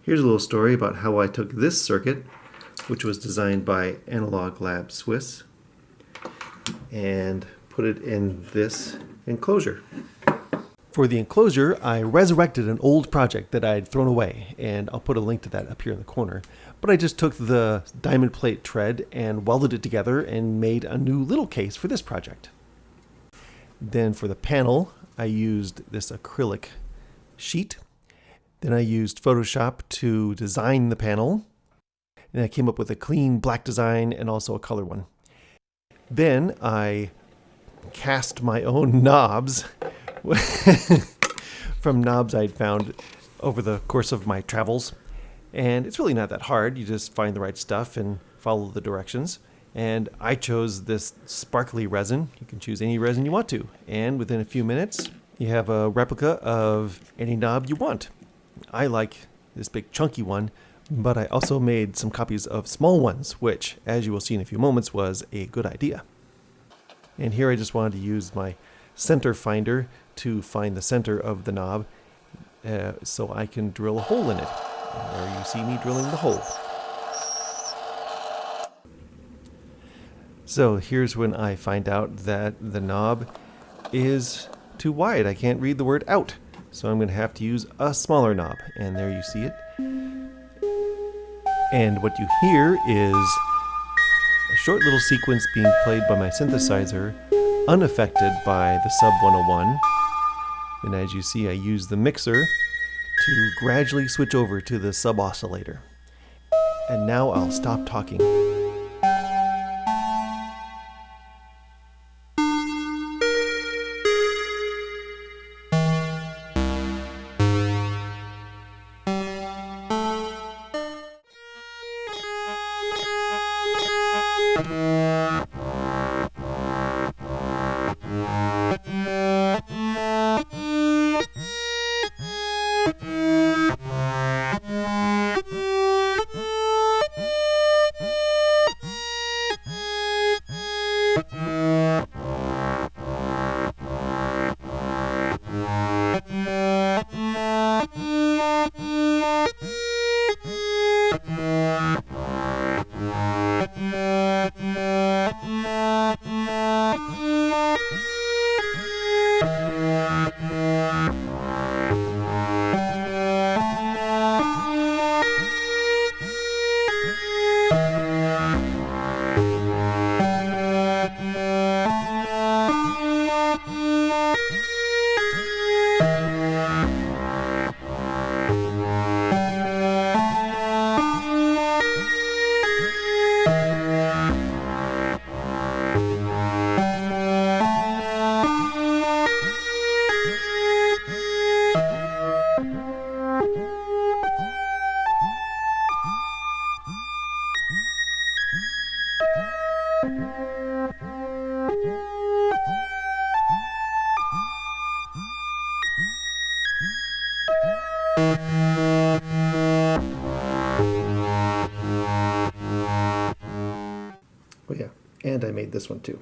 Here's a little story about how I took this circuit, which was designed by Analog Lab Swiss, and put it in this enclosure. For the enclosure, I resurrected an old project that I had thrown away, and I'll put a link to that up here in the corner. But I just took the diamond plate tread and welded it together and made a new little case for this project. Then for the panel, I used this acrylic sheet. Then I used Photoshop to design the panel. And I came up with a clean black design and also a color one. Then I cast my own knobs from knobs I'd found over the course of my travels. And it's really not that hard. You just find the right stuff and follow the directions. And I chose this sparkly resin. You can choose any resin you want to. And within a few minutes, you have a replica of any knob you want. I like this big chunky one, but I also made some copies of small ones, which, as you will see in a few moments, was a good idea. And here I just wanted to use my center finder to find the center of the knob so I can drill a hole in it. And there you see me drilling the hole. So here's when I find out that the knob is too wide. I can't read the word out. So I'm going to have to use a smaller knob. And there you see it. And what you hear is a short little sequence being played by my synthesizer, unaffected by the Sub101. And as you see, I use the mixer to gradually switch over to the sub-oscillator. And now I'll stop talking. Oh yeah, and I made this one too.